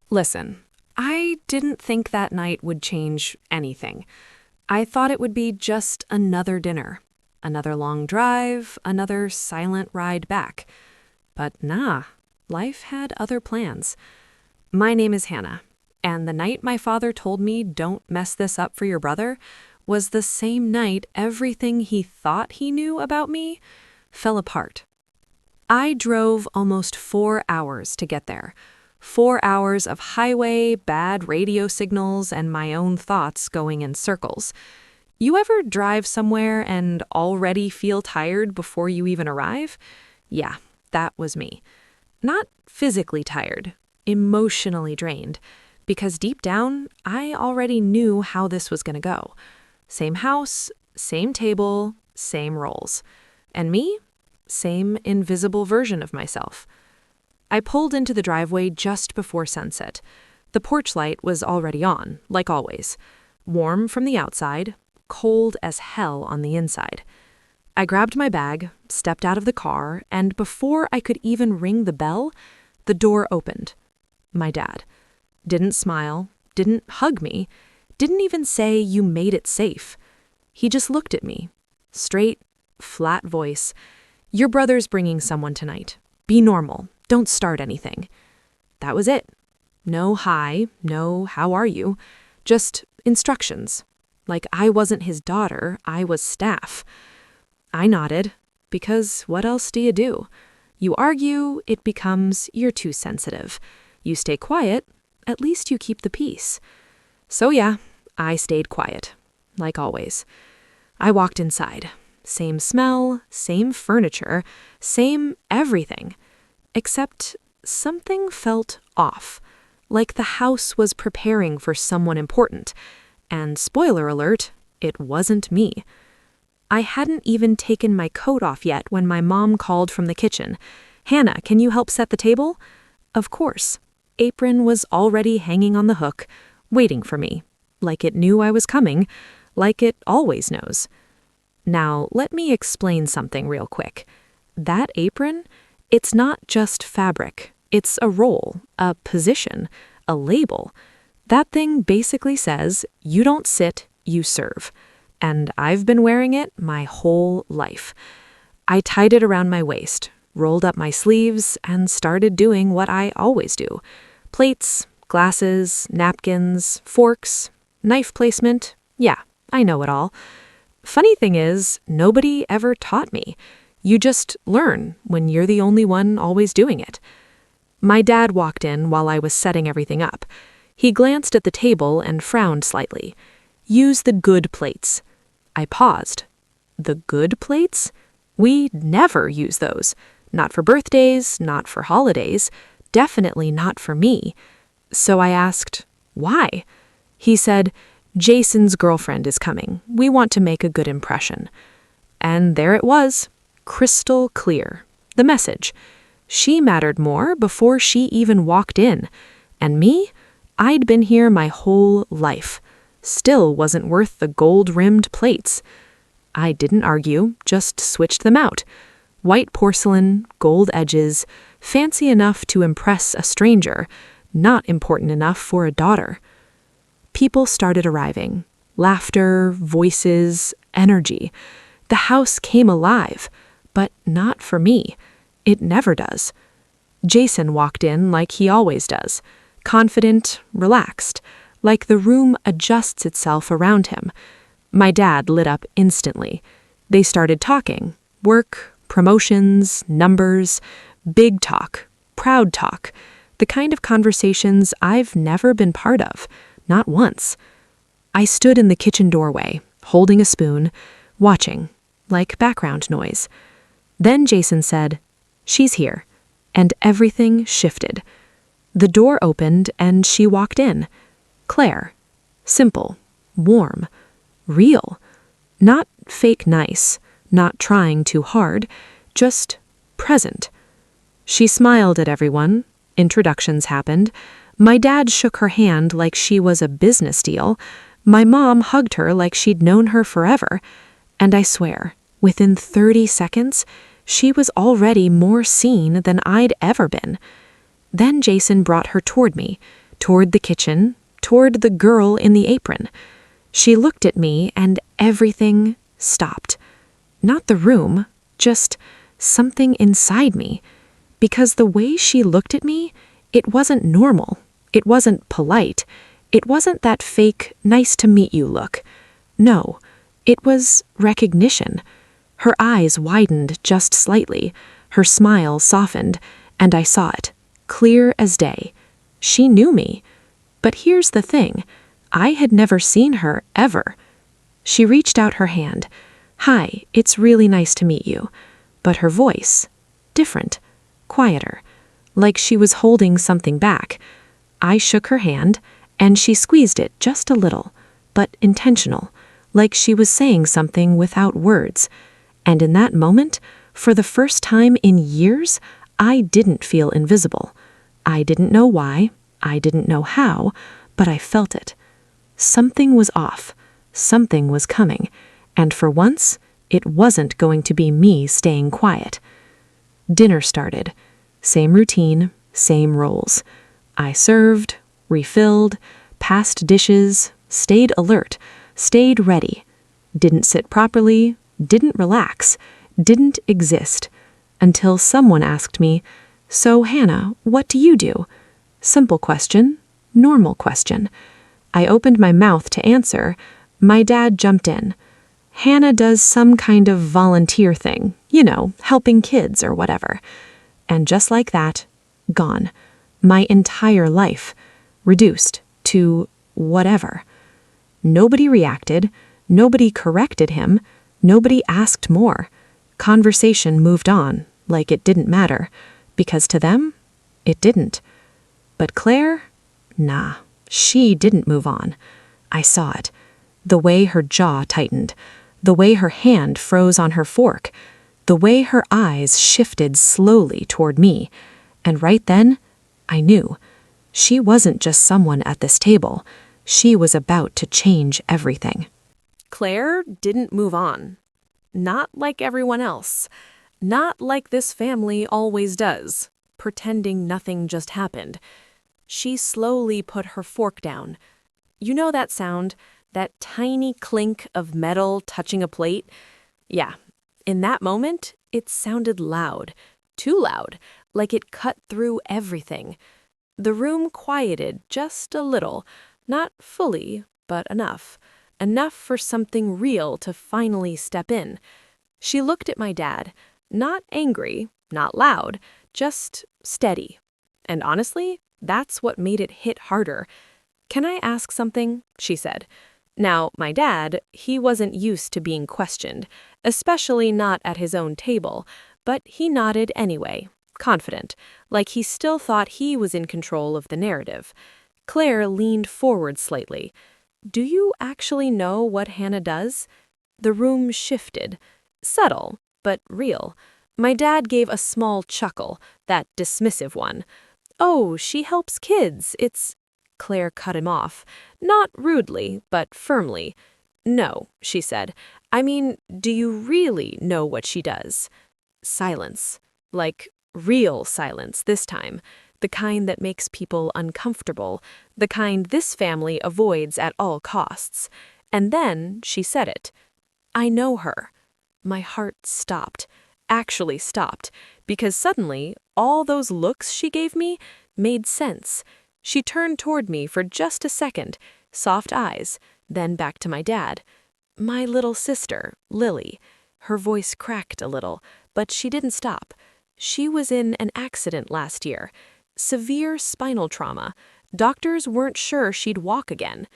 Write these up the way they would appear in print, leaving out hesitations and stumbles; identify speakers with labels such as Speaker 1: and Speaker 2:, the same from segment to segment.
Speaker 1: Listen, I didn't think that night would change anything. I thought it would be just another dinner, another long drive, another silent ride back. But nah, life had other plans. My name is Hannah, and the night my father told me don't mess this up for your brother was the same night everything he thought he knew about me fell apart. I drove almost 4 hours to get there. 4 hours of highway, bad radio signals, and my own thoughts going in circles. You ever drive somewhere and already feel tired before you even arrive? Yeah, that was me. Not physically tired, emotionally drained, because deep down, I already knew how this was going to go. Same house, same table, same roles. And me? Same invisible version of myself. I pulled into the driveway just before sunset. The porch light was already on, like always. Warm from the outside, cold as hell on the inside. I grabbed my bag, stepped out of the car, and before I could even ring the bell, the door opened. My dad. Didn't smile, didn't hug me, didn't even say you made it safe. He just looked at me. Straight, flat voice. Your brother's bringing someone tonight. Be normal. Don't start anything. That was it. No hi, no how are you. Just instructions. Like I wasn't his daughter, I was staff. I nodded, because what else do you do? You argue, it becomes you're too sensitive. You stay quiet, at least you keep the peace. So yeah, I stayed quiet, like always. I walked inside. Same smell, same furniture, same everything. Except something felt off, like the house was preparing for someone important. And spoiler alert, it wasn't me. I hadn't even taken my coat off yet when my mom called from the kitchen. Hannah, can you help set the table? Of course. Apron was already hanging on the hook, waiting for me. Like it knew I was coming, like it always knows. Now, let me explain something real quick. That apron, it's not just fabric. It's a role, a position, a label. That thing basically says, you don't sit, you serve. And I've been wearing it my whole life. I tied it around my waist, rolled up my sleeves, and started doing what I always do. Plates, glasses, napkins, forks, knife placement. Yeah, I know it all. Funny thing is, nobody ever taught me. You just learn when you're the only one always doing it. My dad walked in while I was setting everything up. He glanced at the table and frowned slightly. Use the good plates. I paused. The good plates? We never use those. Not for birthdays, not for holidays, definitely not for me. So I asked, why? He said, Jason's girlfriend is coming. We want to make a good impression. And there it was, crystal clear. The message. She mattered more before she even walked in. And me? I'd been here my whole life. Still wasn't worth the gold-rimmed plates. I didn't argue, just switched them out. White porcelain, gold edges, fancy enough to impress a stranger, not important enough for a daughter. People started arriving. Laughter, voices, energy. The house came alive, but not for me. It never does. Jason walked in like he always does, confident, relaxed, like the room adjusts itself around him. My dad lit up instantly. They started talking. Work, promotions, numbers, big talk, proud talk. The kind of conversations I've never been part of, not once. I stood in the kitchen doorway, holding a spoon, watching, like background noise. Then Jason said, "She's here," and everything shifted. The door opened and she walked in. Claire. Simple, warm, real. Not fake nice, not trying too hard, just present. She smiled at everyone. Introductions happened. My dad shook her hand like she was a business deal. My mom hugged her like she'd known her forever. And I swear, within 30 seconds, she was already more seen than I'd ever been. Then Jason brought her toward me, toward the kitchen, toward the girl in the apron. She looked at me and everything stopped. Not the room, just something inside me. Because the way she looked at me, it wasn't normal. It wasn't polite. It wasn't that fake, nice to meet you look. No, it was recognition. Her eyes widened just slightly. Her smile softened, and I saw it, clear as day. She knew me. But here's the thing. I had never seen her, ever. She reached out her hand. "Hi, it's really nice to meet you." But her voice, different, quieter, like she was holding something back. I shook her hand, and she squeezed it just a little, but intentional, like she was saying something without words. And in that moment, for the first time in years, I didn't feel invisible. I didn't know why, I didn't know how, but I felt it. Something was off, something was coming, and for once, it wasn't going to be me staying quiet. Dinner started. Same routine, same roles. I served, refilled, passed dishes, stayed alert, stayed ready. Didn't sit properly, didn't relax, didn't exist. Until someone asked me, "So, Hannah, what do you do?" Simple question, normal question. I opened my mouth to answer. My dad jumped in. "Hannah does some kind of volunteer thing, helping kids or whatever." And just like that, gone. My entire life, reduced to whatever. Nobody reacted, nobody corrected him, nobody asked more. Conversation moved on, like it didn't matter, because to them, it didn't. But Claire? Nah, she didn't move on. I saw it. The way her jaw tightened, the way her hand froze on her fork, the way her eyes shifted slowly toward me. And right then, I knew. She wasn't just someone at this table. She was about to change everything.
Speaker 2: Claire didn't move on. Not like everyone else. Not like this family always does, pretending nothing just happened. She slowly put her fork down. You know that sound? That tiny clink of metal touching a plate? Yeah, in that moment, it sounded loud. Too loud, like it cut through everything. The room quieted just a little, not fully, but enough. Enough for something real to finally step in. She looked at my dad, not angry, not loud, just steady. And honestly, that's what made it hit harder. "Can I ask something?" she said. Now, my dad, he wasn't used to being questioned, especially not at his own table, but he nodded anyway, confident, like he still thought he was in control of the narrative. Claire leaned forward slightly. "Do you actually know what Hannah does?" The room shifted. Subtle, but real. My dad gave a small chuckle, that dismissive one. "Oh, she helps kids. It's—" Claire cut him off. Not rudely, but firmly. "No," she said. "I mean, do you really know what she does?" Silence. Like real silence this time. The kind that makes people uncomfortable. The kind this family avoids at all costs. And then she said it. "I know her." My heart stopped. Actually stopped. Because suddenly, all those looks she gave me made sense. She turned toward me for just a second, soft eyes, then back to my dad. "My little sister, Lily." Her voice cracked a little, but she didn't stop. "She was in an accident last year. Severe spinal trauma. Doctors weren't sure she'd walk again.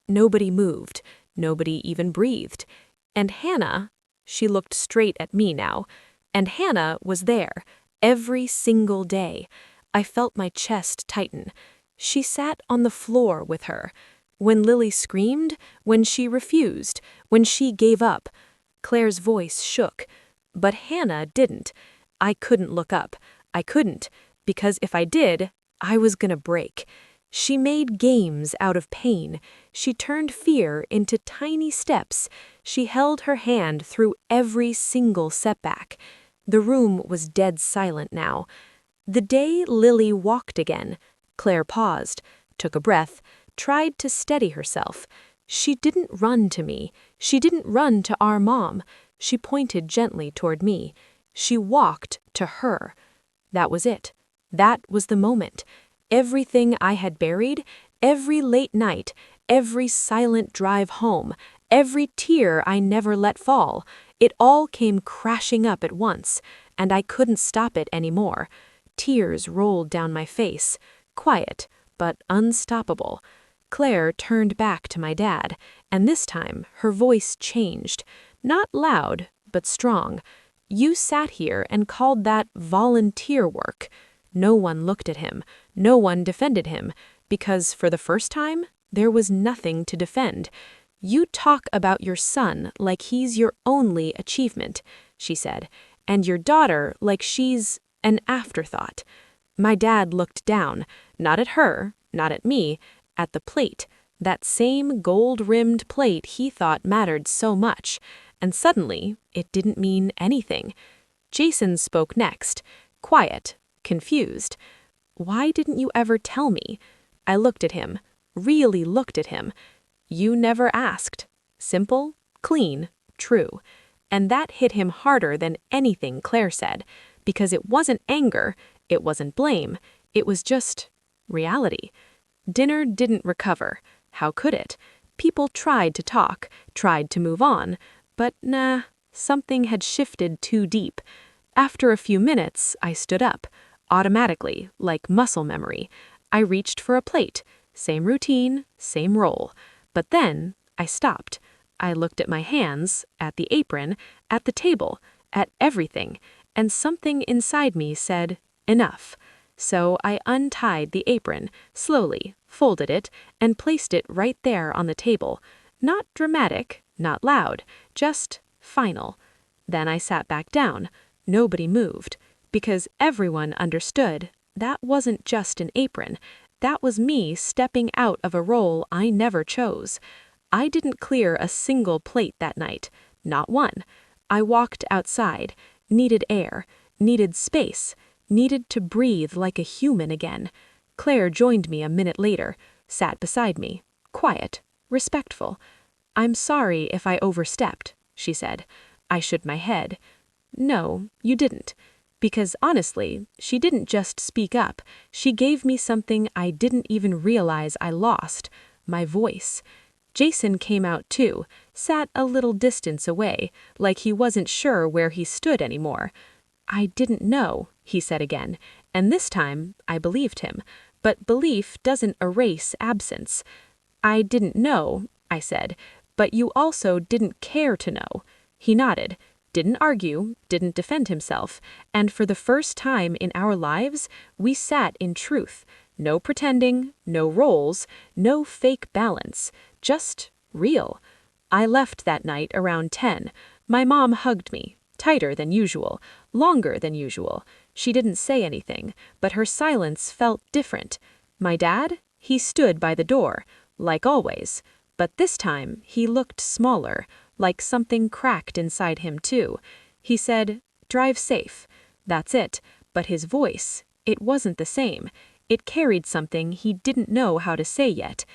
Speaker 2: Nobody moved. Nobody even breathed. And Hannah," she looked straight at me now, "and Hannah was there, every single day. I felt my chest tighten. She sat on the floor with her. When Lily screamed, when she refused, when she gave up." Claire's voice shook. But Hannah didn't. I couldn't look up. I couldn't, because if I did, I was gonna break. She made games out of pain. She turned fear into tiny steps. She held her hand through every single setback. The room was dead silent now. "The day Lily walked again." Claire paused. took a breath, tried to steady herself. She didn't run to me. She didn't run to our mom. She pointed gently toward me. She walked to her. That was it. That was the moment. Everything I had buried, every late night, every silent drive home, every tear I never let fall, it all came crashing up at once, and I couldn't stop it anymore. Tears rolled down my face, quiet, but unstoppable. Claire turned back to my dad, and this time her voice changed. Not loud, but strong. You sat here and called that volunteer work. No one looked at him. No one defended him, because for the first time, there was nothing to defend. You talk about your son like he's your only achievement, she said, and your daughter like she's an afterthought. My dad looked down, not at her, not at me, at the plate, that same gold-rimmed plate he thought mattered so much, and suddenly it didn't mean anything. Jason spoke next, quiet, confused. Why didn't you ever tell me? I looked at him, really looked at him. You never asked. Simple, clean, true. And that hit him harder than anything Claire said, because it wasn't anger, it wasn't blame, it was just reality. Dinner didn't recover. How could it? People tried to talk, tried to move on, but nah, something had shifted too deep. After a few minutes, I stood up, automatically, like muscle memory. I reached for a plate, same routine, same role. But then I stopped. I looked at my hands, at the apron, at the table, at everything, and something inside me said, enough. So I untied the apron, slowly, folded it, and placed it right there on the table. Not dramatic, not loud, just final. Then I sat back down. Nobody moved, because everyone understood that wasn't just an apron. That was me stepping out of a role I never chose. I didn't clear a single plate that night, not one. I walked outside, needed air, needed space, needed to breathe like a human again. Claire joined me a minute later, sat beside me, quiet, respectful. I'm sorry if I overstepped, she said. I shook my head. No, you didn't. Because honestly, she didn't just speak up, she gave me something I didn't even realize I lost, my voice. Jason came out too, sat a little distance away, like he wasn't sure where he stood anymore. I didn't know, he said again, and this time I believed him, but belief doesn't erase absence. I didn't know, I said, but you also didn't care to know. He nodded. Didn't argue, didn't defend himself, and for the first time in our lives, we sat in truth. No pretending, no roles, no fake balance, just real. I left that night around 10. My mom hugged me, tighter than usual, longer than usual. She didn't say anything, but her silence felt different. My dad? He stood by the door, like always, but this time he looked smaller, like something cracked inside him too. He said, "Drive safe." That's it, but his voice, it wasn't the same. It carried something he didn't know how to say yet.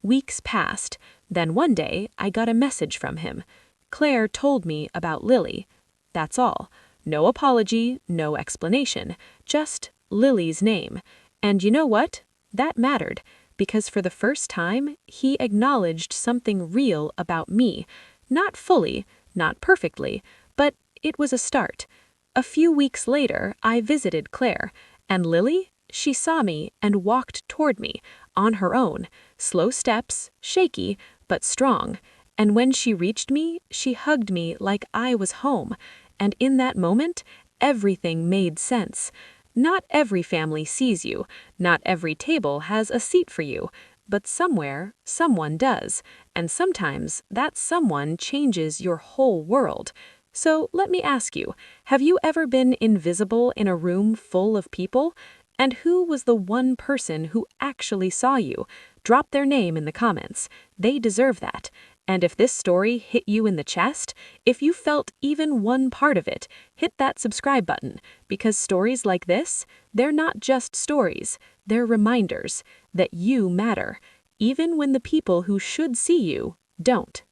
Speaker 2: Weeks passed, then one day I got a message from him. Claire told me about Lily. That's all. No apology, no explanation, just Lily's name. And you know what? That mattered, because for the first time, he acknowledged something real about me. Not fully, not perfectly, but it was a start. A few weeks later, I visited Claire, and Lily, she saw me and walked toward me, on her own, slow steps, shaky, but strong. And when she reached me, she hugged me like I was home. And in that moment, everything made sense. Not every family sees you, not every table has a seat for you, but somewhere, someone does, and sometimes that someone changes your whole world. So let me ask you, have you ever been invisible in a room full of people? And who was the one person who actually saw you? Drop their name in the comments. They deserve that. And if this story hit you in the chest, if you felt even one part of it, hit that subscribe button, because stories like this, they're not just stories, they're reminders that you matter, even when the people who should see you don't.